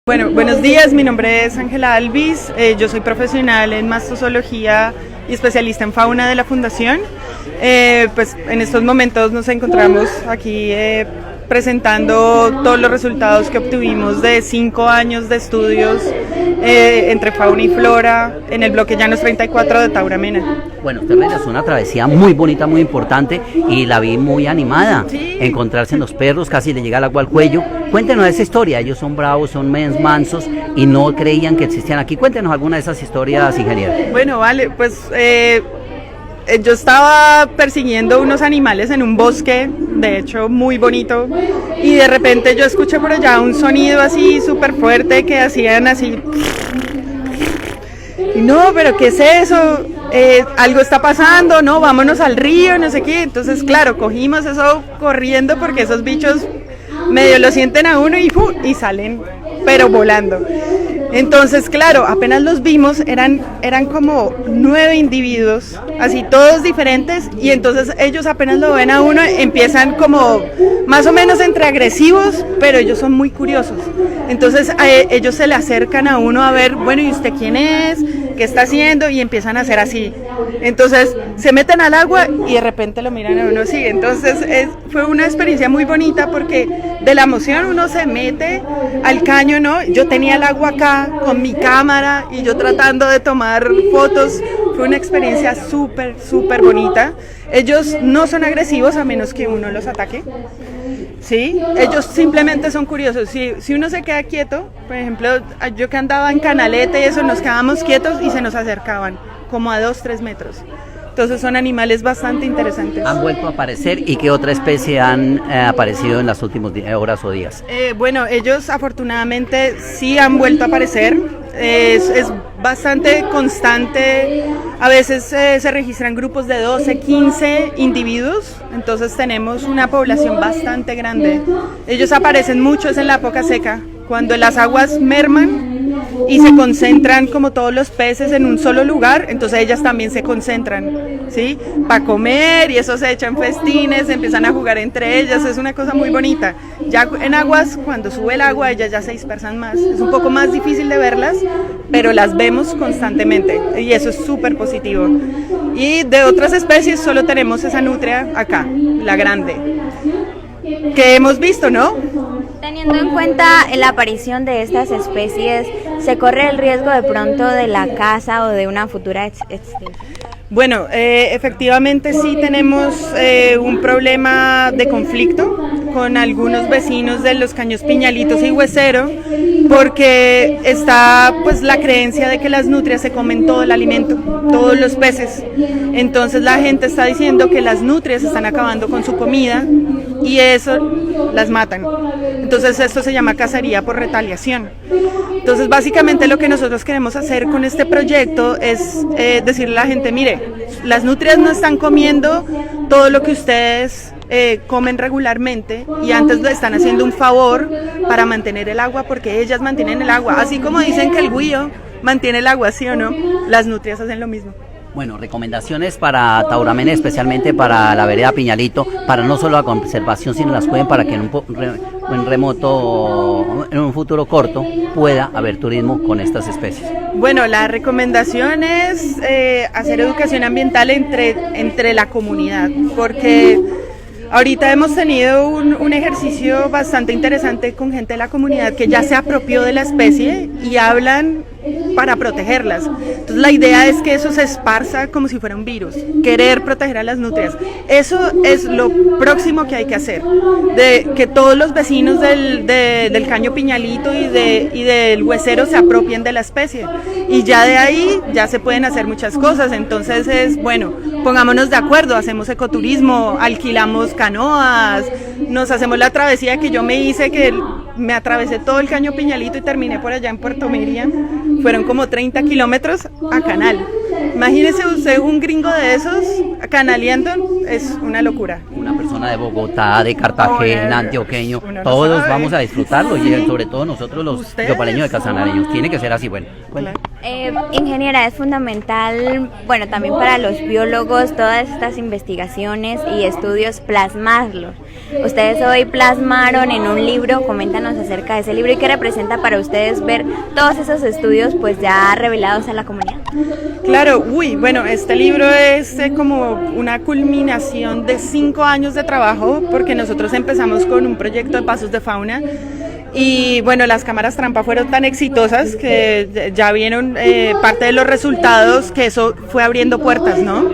Bueno, buenos días, mi nombre es Ángela Alvis, yo soy profesional en mastozoología y especialista en fauna de la Fundación. Pues en estos momentos nos encontramos aquí presentando todos los resultados que obtuvimos de 5 años de estudios entre fauna y flora en el bloque Llanos 34 de Tauramena. Bueno, usted realizó una travesía muy bonita, muy importante y la vi muy animada. Sí. Encontrarse en los perros, casi le llega el agua al cuello. Cuéntenos esa historia, ellos son bravos, son mansos y no creían que existían aquí. Cuéntenos alguna de esas historias, ingeniero. Bueno, vale, pues yo estaba persiguiendo unos animales en un bosque, de hecho muy bonito, y de repente yo escuché por allá un sonido así súper fuerte que hacían así. Y no, pero ¿qué es eso? Algo está pasando, no, vámonos al río, no sé qué. Entonces, claro, cogimos eso corriendo porque esos bichos medio lo sienten a uno y salen, pero volando. Entonces, claro, apenas los vimos, eran como 9 individuos, así todos diferentes, y entonces ellos apenas lo ven a uno, empiezan como más o menos entre agresivos, pero ellos son muy curiosos. Entonces ellos se le acercan a uno a ver, bueno, ¿y usted quién es? ¿Qué está haciendo? Y empiezan a hacer así. Entonces se meten al agua y de repente lo miran a uno así. Entonces fue una experiencia muy bonita porque de la emoción uno se mete al caño, ¿no? Yo tenía el agua acá con mi cámara y yo tratando de tomar fotos. Fue una experiencia súper bonita. Ellos no son agresivos a menos que uno los ataque. Sí, ellos simplemente son curiosos. Si uno se queda quieto, por ejemplo, yo que andaba en canaleta y eso, nos quedábamos quietos y se nos acercaban, como a 2-3 metros. Entonces son animales bastante interesantes. ¿Han vuelto a aparecer y qué otra especie han aparecido en las últimas horas o días? Bueno, ellos afortunadamente sí han vuelto a aparecer. Es bastante constante. A veces se registran grupos de 12, 15 individuos. Entonces tenemos una población bastante grande. Ellos aparecen muchos en la época seca, cuando las aguas merman y se concentran como todos los peces en un solo lugar, entonces ellas también se concentran, ¿sí? Para comer, y eso se echan festines, empiezan a jugar entre ellas, es una cosa muy bonita. Ya en aguas, cuando sube el agua, ellas ya se dispersan más, es un poco más difícil de verlas, pero las vemos constantemente, y eso es súper positivo. Y de otras especies solo tenemos esa nutria acá, la grande, que hemos visto, ¿no? Teniendo en cuenta la aparición de estas especies, ¿se corre el riesgo de pronto de la caza o de una futura extinción? Bueno, efectivamente sí tenemos un problema de conflicto con algunos vecinos de los Caños Piñalitos y Huesero, porque está pues la creencia de que las nutrias se comen todo el alimento, todos los peces. Entonces la gente está diciendo que las nutrias están acabando con su comida y eso las matan. Entonces esto se llama cacería por retaliación. Entonces básicamente lo que nosotros queremos hacer con este proyecto es decirle a la gente, mire, las nutrias no están comiendo todo lo que ustedes comen regularmente y antes le están haciendo un favor para mantener el agua, porque ellas mantienen el agua. Así como dicen que el güiro mantiene el agua, ¿sí o no? Las nutrias hacen lo mismo. Bueno, recomendaciones para Tauramena, especialmente para la vereda Piñalito, para no solo la conservación, sino las cuiden para que en un futuro corto pueda haber turismo con estas especies. Bueno, la recomendación es hacer educación ambiental entre la comunidad, porque ahorita hemos tenido un ejercicio bastante interesante con gente de la comunidad que ya se apropió de la especie y hablan para protegerlas. Entonces la idea es que eso se esparza como si fuera un virus, querer proteger a las nutrias. Eso es lo próximo que hay que hacer, de que todos los vecinos del Caño Piñalito y del Huesero se apropien de la especie. Y ya de ahí ya se pueden hacer muchas cosas. Entonces es, bueno, pongámonos de acuerdo, hacemos ecoturismo, alquilamos canoas, nos hacemos la travesía que yo me hice, que me atravesé todo el Caño Piñalito y terminé por allá en Puerto Miriam. Fueron como 30 kilómetros a canal. Imagínese usted un gringo de esos canaleando, es una locura. Una persona de Bogotá, de Cartagena, antioqueño, todos vamos a disfrutarlo y sobre todo nosotros los yopaleños de Casanareños. Tiene que ser así, bueno. Ingeniera, es fundamental, bueno, también para los biólogos, todas estas investigaciones y estudios plasmarlos. ustedes hoy plasmaron en un libro. Coméntanos acerca de ese libro y qué representa para ustedes ver todos esos estudios pues ya revelados a la comunidad. Claro, bueno, este libro es como una culminación de 5 años de trabajo, porque nosotros empezamos con un proyecto de pasos de fauna. Y bueno, las cámaras trampa fueron tan exitosas que ya vieron parte de los resultados, que eso fue abriendo puertas, ¿no?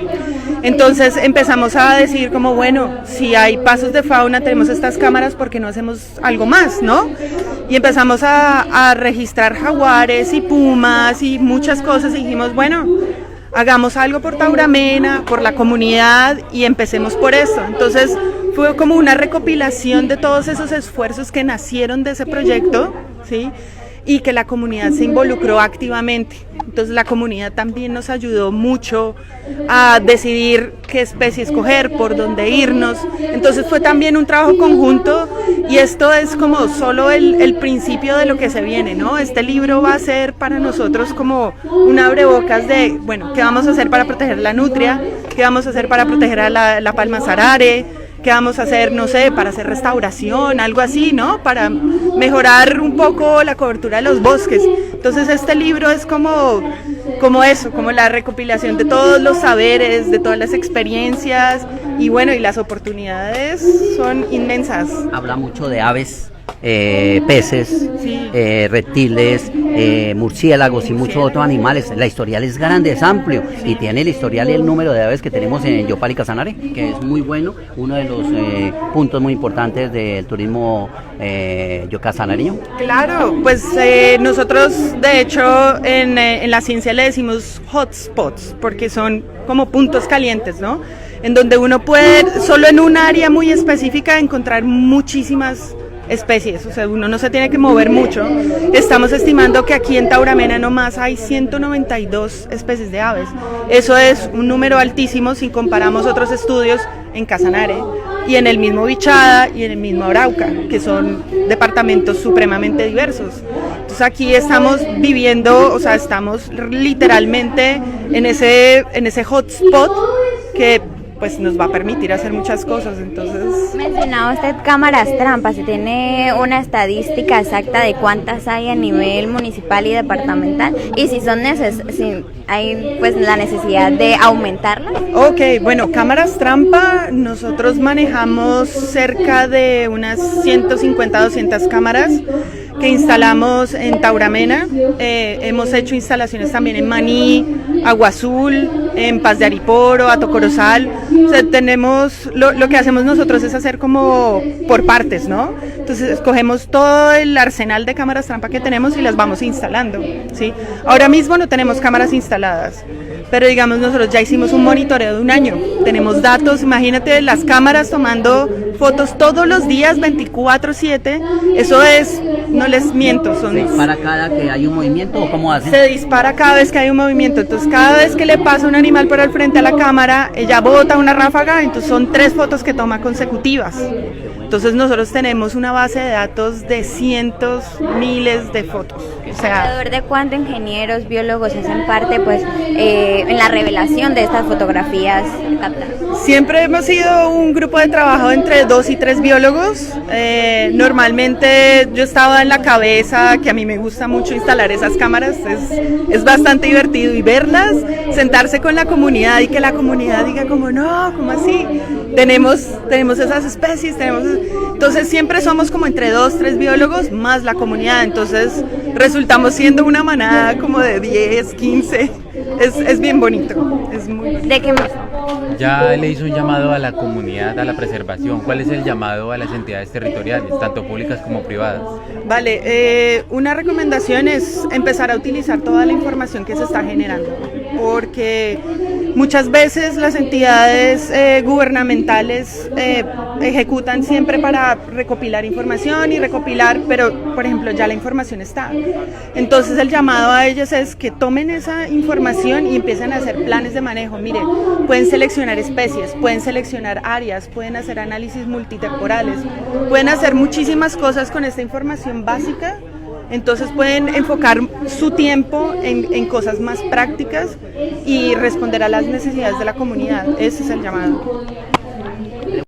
Entonces empezamos a decir como, bueno, si hay pasos de fauna, tenemos estas cámaras, ¿por qué no hacemos algo más, no? Y empezamos a registrar jaguares y pumas y muchas cosas, y dijimos, bueno, hagamos algo por Tauramena, por la comunidad, y empecemos por eso. Entonces fue como una recopilación de todos esos esfuerzos que nacieron de ese proyecto, ¿sí? Y que la comunidad se involucró activamente. Entonces la comunidad también nos ayudó mucho a decidir qué especie escoger, por dónde irnos. Entonces fue también un trabajo conjunto, y esto es como solo el principio de lo que se viene, ¿no? Este libro va a ser para nosotros como un abrebocas de, bueno, ¿qué vamos a hacer para proteger la nutria? ¿Qué vamos a hacer para proteger a la palma azarare? ¿Qué vamos a hacer, no sé, para hacer restauración, algo así, ¿no? Para mejorar un poco la cobertura de los bosques. Entonces este libro es como eso, como la recopilación de todos los saberes, de todas las experiencias, y bueno, y las oportunidades son inmensas. Habla mucho de aves, peces, Sí. Reptiles, murciélagos y muchos otros animales. La historial es grande, es amplio, y tiene el historial y el número de aves que tenemos en Yopal y Casanare, que es muy bueno, uno de los puntos muy importantes del turismo yocasanareño. Claro, pues nosotros de hecho en la ciencia le decimos hotspots, porque son como puntos calientes, ¿no? En donde uno puede, solo en un área muy específica, encontrar muchísimas especies, o sea, uno no se tiene que mover mucho. Estamos estimando que aquí en Tauramena nomás hay 192 especies de aves. Eso es un número altísimo si comparamos otros estudios en Casanare y en el mismo Vichada y en el mismo Arauca, que son departamentos supremamente diversos. Entonces aquí estamos viviendo, o sea, estamos literalmente en ese hotspot que pues nos va a permitir hacer muchas cosas. Entonces, Mencionaba usted cámaras trampas. ¿Se tiene una estadística exacta de cuántas hay a nivel municipal y departamental? Y si si hay pues la necesidad de aumentarlas. ok, bueno, cámaras trampa, nosotros manejamos cerca de unas 150, 200 cámaras que instalamos en Tauramena. Hemos hecho instalaciones también en Maní, Agua Azul, en Paz de Ariporo, Atocorozal. O sea, tenemos, lo que hacemos nosotros es hacer como por partes, ¿no? Entonces escogemos todo el arsenal de cámaras trampa que tenemos y las vamos instalando, ¿sí? Ahora mismo no tenemos cámaras instaladas, pero digamos nosotros ya hicimos un monitoreo de un año. Tenemos datos, imagínate las cámaras tomando fotos todos los días, 24/7. Eso es, no les miento, son... ¿Se dispara cada que hay un movimiento o cómo hacen? Se dispara cada vez que hay un movimiento. Entonces cada vez que le pasa un animal por al frente a la cámara, ella bota una ráfaga, entonces son 3 fotos que toma consecutivas. Entonces nosotros tenemos una base de datos de cientos, miles de fotos. O sea, ¿Alrededor de cuántos ingenieros, biólogos hacen parte pues en la revelación de estas fotografías captadas? siempre hemos sido un grupo de trabajo entre 2 y 3 biólogos. Normalmente yo estaba en la cabeza, que a mí me gusta mucho instalar esas cámaras, es bastante divertido, y verlas, sentarse con la comunidad y que la comunidad diga como no, ¿cómo así? Tenemos esas especies, entonces siempre somos como entre 2, 3 biólogos más la comunidad, entonces resultamos siendo una manada como de 10, 15, es bien bonito. Es muy... ¿De qué más? Ya le hizo un llamado a la comunidad a la preservación. ¿Cuál es el llamado a las entidades territoriales, tanto públicas como privadas? Vale, una recomendación es empezar a utilizar toda la información que se está generando, porque muchas veces las entidades gubernamentales ejecutan siempre para recopilar información pero por ejemplo ya la información está. Entonces el llamado a ellos es que tomen esa información y empiecen a hacer planes de manejo. Mire, pueden seleccionar especies, pueden seleccionar áreas, pueden hacer análisis multitemporales, pueden hacer muchísimas cosas con esta información básica. Entonces pueden enfocar su tiempo en cosas más prácticas y responder a las necesidades de la comunidad. Ese es el llamado.